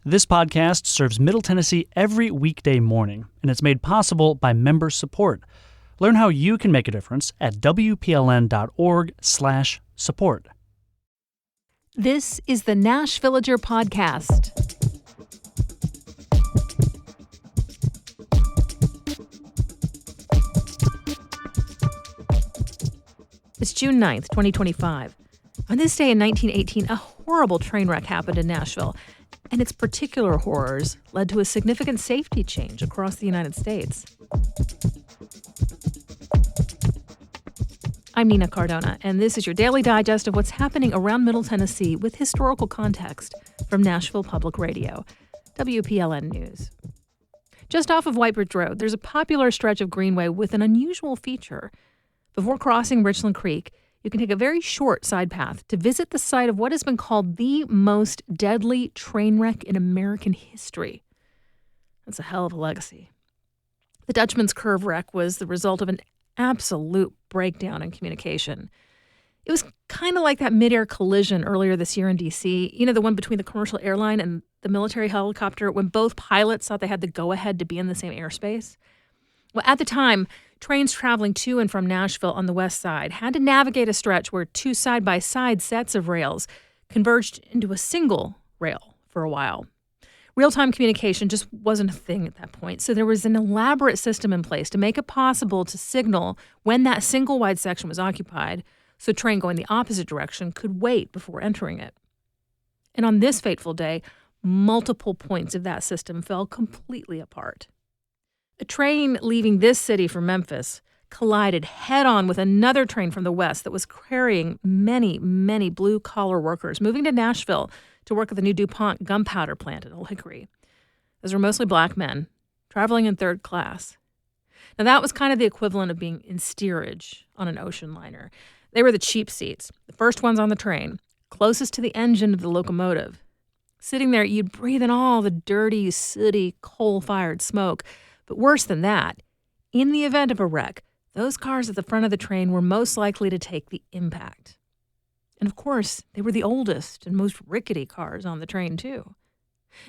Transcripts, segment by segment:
This podcast serves Middle Tennessee every weekday morning, and it's made possible by member support. Learn how you can make a difference at WPLN.org/support. This is the Nashvillager Podcast. It's June 9th, 2025. On this day in 1918, a horrible train wreck happened in Nashville, and its particular horrors led to a significant safety change across the United States. I'm Nina Cardona, and this is your daily digest of what's happening around Middle Tennessee with historical context from Nashville Public Radio, WPLN News. Just off of White Bridge Road, there's a popular stretch of greenway with an unusual feature. Before crossing Richland Creek, you can take a very short side path to visit the site of what has been called the most deadly train wreck in American history. That's a hell of a legacy. The Dutchman's Curve wreck was the result of an absolute breakdown in communication. It was kind of like that mid-air collision earlier this year in D.C., you know, the one between the commercial airline and the military helicopter when both pilots thought they had the go-ahead to be in the same airspace. Well, at the time, trains traveling to and from Nashville on the west side had to navigate a stretch where two side-by-side sets of rails converged into a single rail for a while. Real-time communication just wasn't a thing at that point, so there was an elaborate system in place to make it possible to signal when that single wide section was occupied, so a train going the opposite direction could wait before entering it. And on this fateful day, multiple points of that system fell completely apart. A train leaving this city from Memphis collided head-on with another train from the west that was carrying many, many blue-collar workers moving to Nashville to work at the new DuPont gunpowder plant at Old Hickory. Those were mostly black men, traveling in third class. Now, that was kind of the equivalent of being in steerage on an ocean liner. They were the cheap seats, the first ones on the train, closest to the engine of the locomotive. Sitting there, you'd breathe in all the dirty, sooty, coal-fired smoke. But worse than that, in the event of a wreck, those cars at the front of the train were most likely to take the impact. And of course, they were the oldest and most rickety cars on the train, too.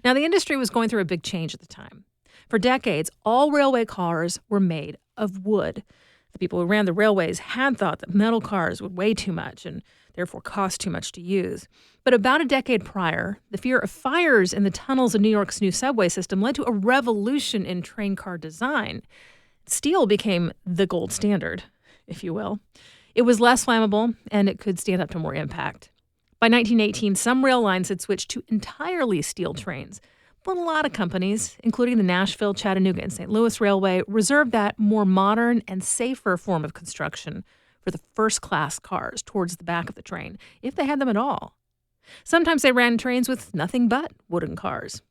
Now, the industry was going through a big change at the time. For decades, all railway cars were made of wood. The people who ran the railways had thought that metal cars would weigh too much and therefore cost too much to use. But about a decade prior, the fear of fires in the tunnels of New York's new subway system led to a revolution in train car design. Steel became the gold standard, if you will. It was less flammable, and it could stand up to more impact. By 1918, some rail lines had switched to entirely steel trains, but a lot of companies, including the Nashville, Chattanooga, and St. Louis Railway, reserved that more modern and safer form of construction for the first-class cars towards the back of the train, if they had them at all. Sometimes they ran trains with nothing but wooden cars.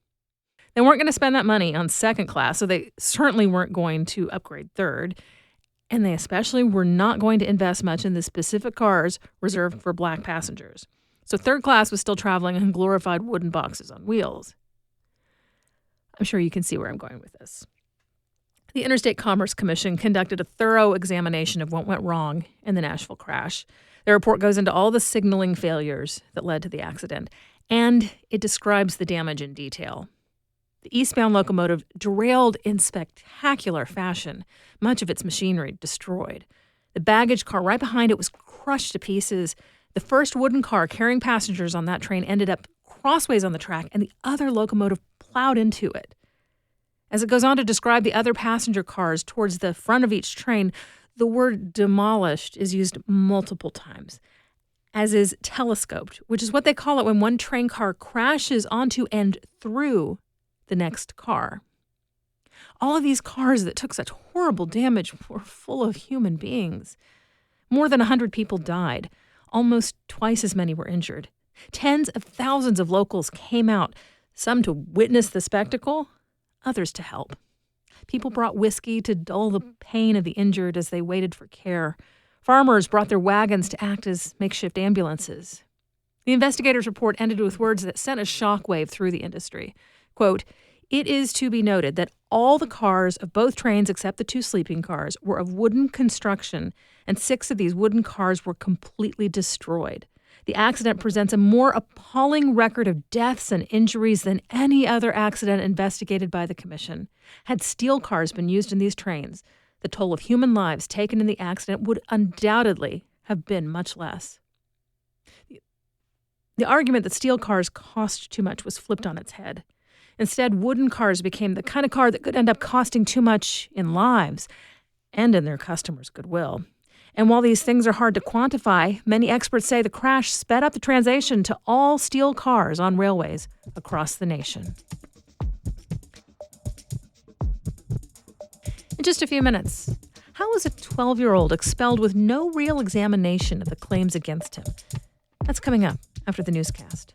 They weren't going to spend that money on second class, so they certainly weren't going to upgrade third, and they especially were not going to invest much in the specific cars reserved for black passengers. So third class was still traveling in glorified wooden boxes on wheels. I'm sure you can see where I'm going with this. The Interstate Commerce Commission conducted a thorough examination of what went wrong in the Nashville crash. The report goes into all the signaling failures that led to the accident, and it describes the damage in detail. The eastbound locomotive derailed in spectacular fashion, much of its machinery destroyed. The baggage car right behind it was crushed to pieces. The first wooden car carrying passengers on that train ended up crossways on the track, and the other locomotive plowed into it. As it goes on to describe the other passenger cars towards the front of each train, the word demolished is used multiple times, as is telescoped, which is what they call it when one train car crashes onto and through the next car. All of these cars that took such horrible damage were full of human beings. More than 100 people died. Almost twice as many were injured. Tens of thousands of locals came out, some to witness the spectacle, others to help. People brought whiskey to dull the pain of the injured as they waited for care. Farmers brought their wagons to act as makeshift ambulances. The investigators' report ended with words that sent a shockwave through the industry. Quote, "It is to be noted that all the cars of both trains except the two sleeping cars were of wooden construction, and 6 of these wooden cars were completely destroyed. The accident presents a more appalling record of deaths and injuries than any other accident investigated by the commission. Had steel cars been used in these trains, the toll of human lives taken in the accident would undoubtedly have been much less. The argument that steel cars cost too much was flipped on its head. Instead, wooden cars became the kind of car that could end up costing too much in lives and in their customers' goodwill. And while these things are hard to quantify, many experts say the crash sped up the transition to all steel cars on railways across the nation. In just a few minutes, how was a 12-year-old expelled with no real examination of the claims against him? That's coming up after the newscast.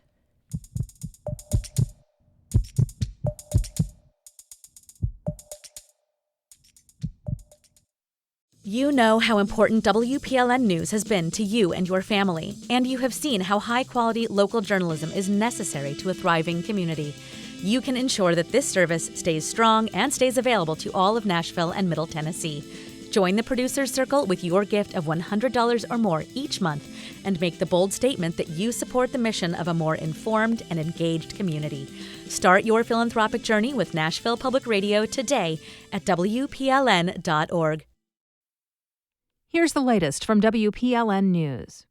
You know how important WPLN News has been to you and your family, and you have seen how high-quality local journalism is necessary to a thriving community. You can ensure that this service stays strong and stays available to all of Nashville and Middle Tennessee. Join the Producers Circle with your gift of $100 or more each month and make the bold statement that you support the mission of a more informed and engaged community. Start your philanthropic journey with Nashville Public Radio today at WPLN.org. Here's the latest from WPLN News.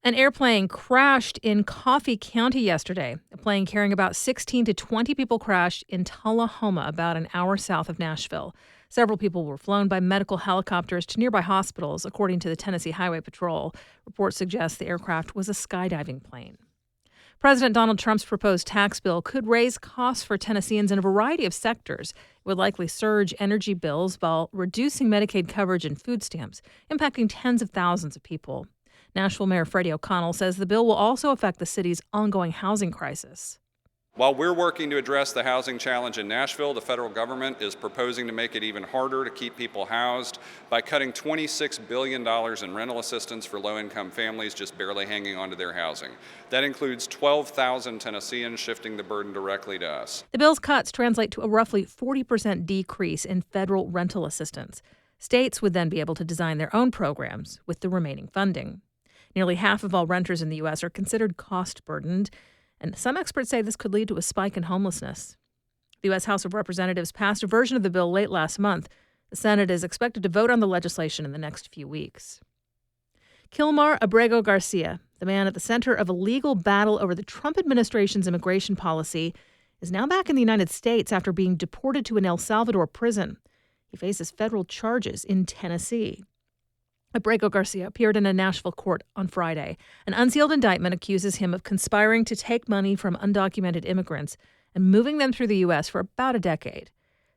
An airplane crashed in Coffee County yesterday. A plane carrying about 16 to 20 people crashed in Tullahoma, about an hour south of Nashville. Several people were flown by medical helicopters to nearby hospitals, according to the Tennessee Highway Patrol. Reports suggest the aircraft was a skydiving plane. President Donald Trump's proposed tax bill could raise costs for Tennesseans in a variety of sectors. It would likely surge energy bills while reducing Medicaid coverage and food stamps, impacting tens of thousands of people. Nashville Mayor Freddie O'Connell says the bill will also affect the city's ongoing housing crisis. While we're working to address the housing challenge in Nashville, the federal government is proposing to make it even harder to keep people housed by cutting $26 billion in rental assistance for low-income families just barely hanging on to their housing. That includes 12,000 Tennesseans shifting the burden directly to us. The bill's cuts translate to a roughly 40% decrease in federal rental assistance. States would then be able to design their own programs with the remaining funding. Nearly half of all renters in the U.S. are considered cost-burdened, and some experts say this could lead to a spike in homelessness. The U.S. House of Representatives passed a version of the bill late last month. The Senate is expected to vote on the legislation in the next few weeks. Kilmar Abrego Garcia, the man at the center of a legal battle over the Trump administration's immigration policy, is now back in the United States after being deported to an El Salvador prison. He faces federal charges in Tennessee. Abrego Garcia appeared in a Nashville court on Friday. An unsealed indictment accuses him of conspiring to take money from undocumented immigrants and moving them through the U.S. for about a decade.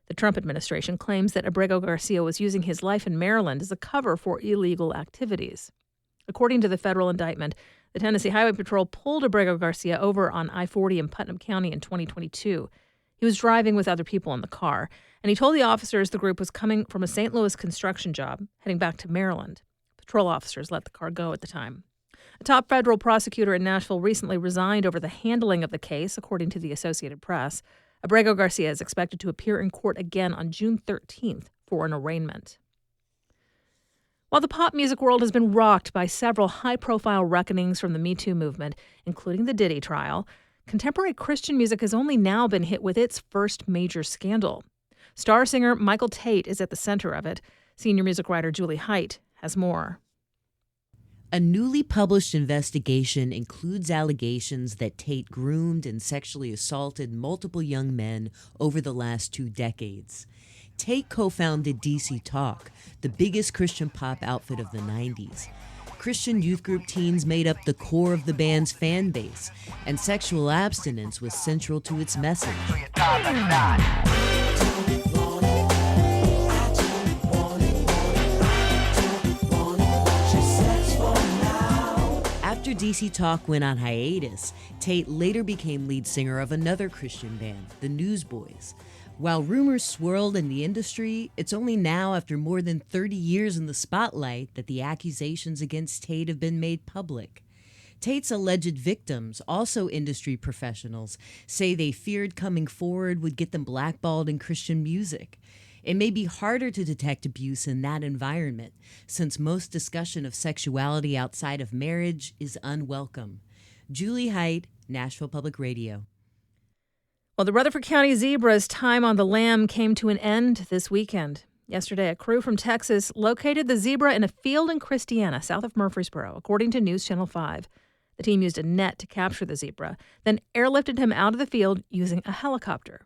The Trump administration claims that Abrego Garcia was using his life in Maryland as a cover for illegal activities. According to the federal indictment, the Tennessee Highway Patrol pulled Abrego Garcia over on I-40 in Putnam County in 2022. He was driving with other people in the car, and he told the officers the group was coming from a St. Louis construction job, heading back to Maryland. Patrol officers let the car go at the time. A top federal prosecutor in Nashville recently resigned over the handling of the case, according to the Associated Press. Abrego Garcia is expected to appear in court again on June 13th for an arraignment. While the pop music world has been rocked by several high-profile reckonings from the Me Too movement, including the Diddy trial, contemporary Christian music has only now been hit with its first major scandal. Star singer Michael Tate is at the center of it. Senior music writer Julie Height has more. A newly published investigation includes allegations that Tate groomed and sexually assaulted multiple young men over the last 2 decades. Tate co-founded DC Talk, the biggest Christian pop outfit of the 90s. Christian youth group teens made up the core of the band's fan base, and sexual abstinence was central to its message. After DC Talk went on hiatus, Tate later became lead singer of another Christian band, the Newsboys. While rumors swirled in the industry, it's only now, after more than 30 years in the spotlight, that the accusations against Tate have been made public. Tate's alleged victims, also industry professionals, say they feared coming forward would get them blackballed in Christian music. It may be harder to detect abuse in that environment, since most discussion of sexuality outside of marriage is unwelcome. Julie Height, Nashville Public Radio. Well, the Rutherford County Zebra's time on the lam came to an end this weekend. Yesterday, a crew from Texas located the zebra in a field in Christiana, south of Murfreesboro, according to News Channel 5. The team used a net to capture the zebra, then airlifted him out of the field using a helicopter.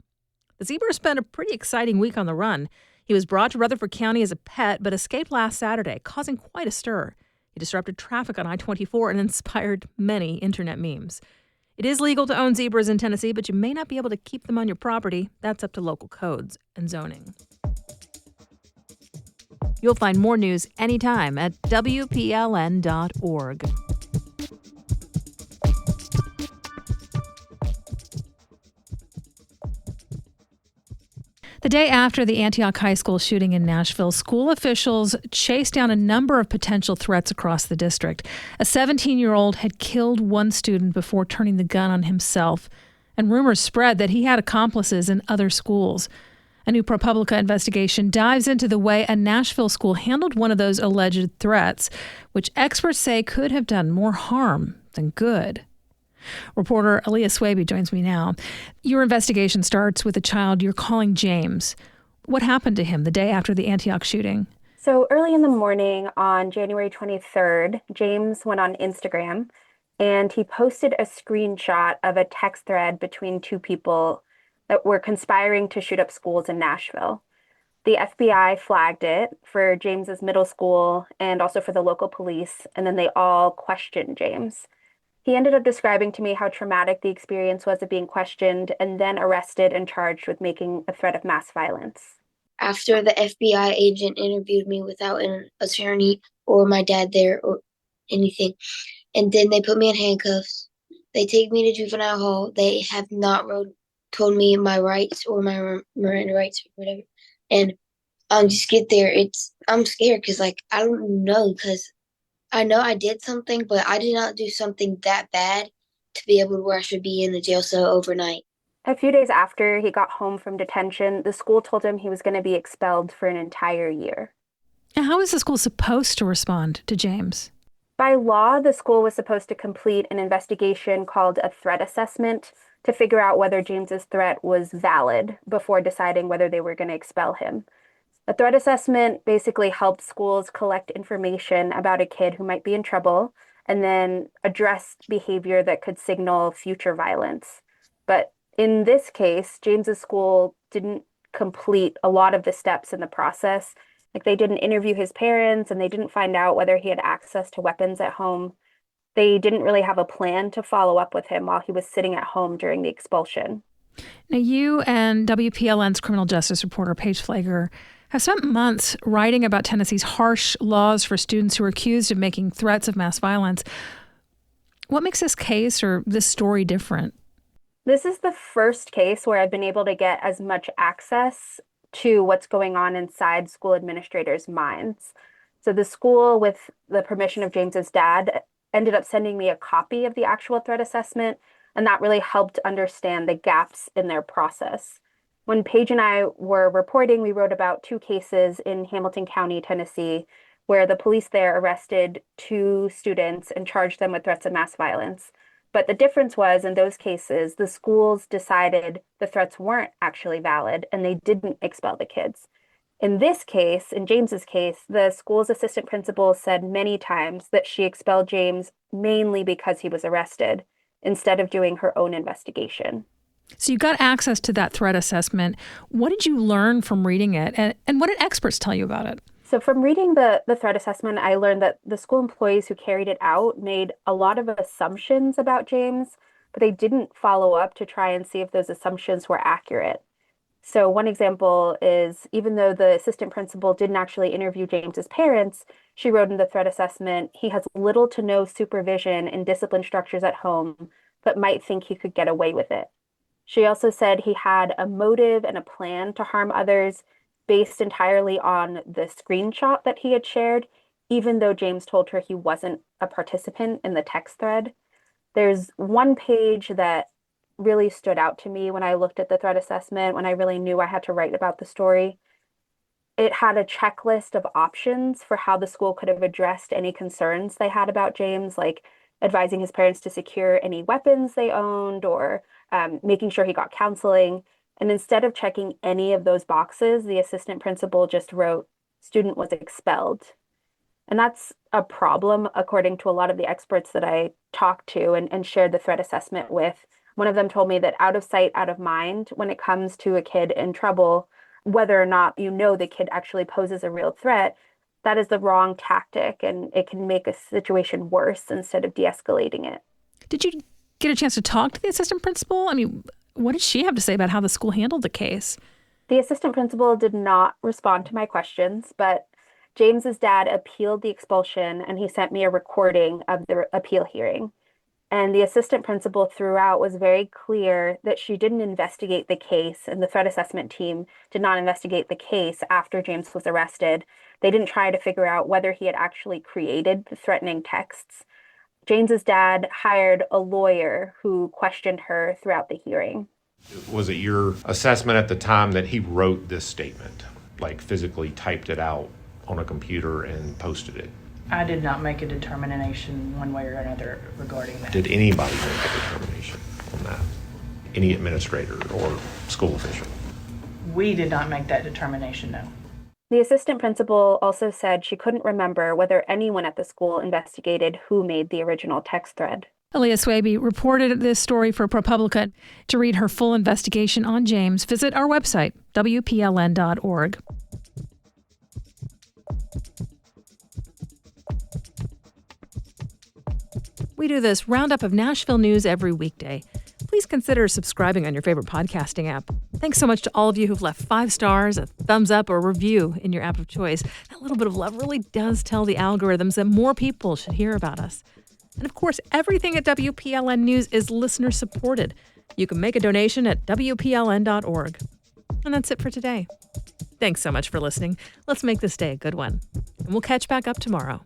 The zebra spent a pretty exciting week on the run. He was brought to Rutherford County as a pet, but escaped last Saturday, causing quite a stir. He disrupted traffic on I-24 and inspired many internet memes. It is legal to own zebras in Tennessee, but you may not be able to keep them on your property. That's up to local codes and zoning. You'll find more news anytime at WPLN.org. The day after the Antioch High School shooting in Nashville, school officials chased down a number of potential threats across the district. A 17-year-old had killed one student before turning the gun on himself, and rumors spread that he had accomplices in other schools. A new ProPublica investigation dives into the way a Nashville school handled one of those alleged threats, which experts say could have done more harm than good. Reporter Aaliyah Swaby joins me now. Your investigation starts with a child you're calling James. What happened to him the day after the Antioch shooting? So early in the morning on January 23rd, James went on Instagram and he posted a screenshot of a text thread between two people that were conspiring to shoot up schools in Nashville. The FBI flagged it for James's middle school and also for the local police, and then they all questioned James. He ended up describing to me how traumatic the experience was of being questioned and then arrested and charged with making a threat of mass violence. After the FBI agent interviewed me without an attorney or my dad there or anything, and then they put me in handcuffs. They take me to juvenile hall. They have not told me my rights or my Miranda rights or whatever. And just get there. I'm scared because I don't know, because I know I did something, but I did not do something that bad to be able to where I should be in the jail cell overnight. A few days after he got home from detention, the school told him he was going to be expelled for an entire year. And how is the school supposed to respond to James? By law, the school was supposed to complete an investigation called a threat assessment to figure out whether James's threat was valid before deciding whether they were going to expel him. A threat assessment basically helps schools collect information about a kid who might be in trouble and then address behavior that could signal future violence. But in this case, James's school didn't complete a lot of the steps in the process. Like, they didn't interview his parents and they didn't find out whether he had access to weapons at home. They didn't really have a plan to follow up with him while he was sitting at home during the expulsion. Now, you and WPLN's criminal justice reporter, Paige Flager, have spent months writing about Tennessee's harsh laws for students who are accused of making threats of mass violence. What makes this case or this story different? This is the first case where I've been able to get as much access to what's going on inside school administrators' minds. So the school, with the permission of James's dad, ended up sending me a copy of the actual threat assessment, and that really helped understand the gaps in their process. When Paige and I were reporting, we wrote about two cases in Hamilton County, Tennessee, where the police there arrested two students and charged them with threats of mass violence. But the difference was, in those cases, the schools decided the threats weren't actually valid and they didn't expel the kids. In this case, in James's case, the school's assistant principal said many times that she expelled James mainly because he was arrested, instead of doing her own investigation. So you got access to that threat assessment. What did you learn from reading it? And what did experts tell you about it? So from reading the threat assessment, I learned that the school employees who carried it out made a lot of assumptions about James, but they didn't follow up to try and see if those assumptions were accurate. So one example is, even though the assistant principal didn't actually interview James's parents, she wrote in the threat assessment, he has little to no supervision and discipline structures at home, but might think he could get away with it. She also said he had a motive and a plan to harm others based entirely on the screenshot that he had shared, even though James told her he wasn't a participant in the text thread. There's one page that really stood out to me when I looked at the threat assessment, when I really knew I had to write about the story. It had a checklist of options for how the school could have addressed any concerns they had about James, like advising his parents to secure any weapons they owned or making sure he got counseling. And instead of checking any of those boxes, the assistant principal just wrote, "Student was expelled." And that's a problem, according to a lot of the experts that I talked to and shared the threat assessment with. One of them told me that out of sight, out of mind, when it comes to a kid in trouble, whether or not you know the kid actually poses a real threat, that is the wrong tactic, and it can make a situation worse instead of de-escalating it. Did you get a chance to talk to the assistant principal? I mean, what did she have to say about how the school handled the case? The assistant principal did not respond to my questions, but James's dad appealed the expulsion, and he sent me a recording of the appeal hearing. And the assistant principal throughout was very clear that she didn't investigate the case, and the threat assessment team did not investigate the case after James was arrested. They didn't try to figure out whether he had actually created the threatening texts. James's dad hired a lawyer who questioned her throughout the hearing. Was it your assessment at the time that he wrote this statement, like physically typed it out on a computer and posted it? I did not make a determination one way or another regarding that. Did anybody make a determination on that? Any administrator or school official? We did not make that determination, no. The assistant principal also said she couldn't remember whether anyone at the school investigated who made the original text thread. Aaliyah Swaby reported this story for ProPublica. To read her full investigation on James, visit our website, WPLN.org. We do this roundup of Nashville news every weekday. Please consider subscribing on your favorite podcasting app. Thanks so much to all of you who've left 5 stars, a thumbs up, or a review in your app of choice. That little bit of love really does tell the algorithms that more people should hear about us. And of course, everything at WPLN News is listener supported. You can make a donation at WPLN.org. And that's it for today. Thanks so much for listening. Let's make this day a good one. And we'll catch back up tomorrow.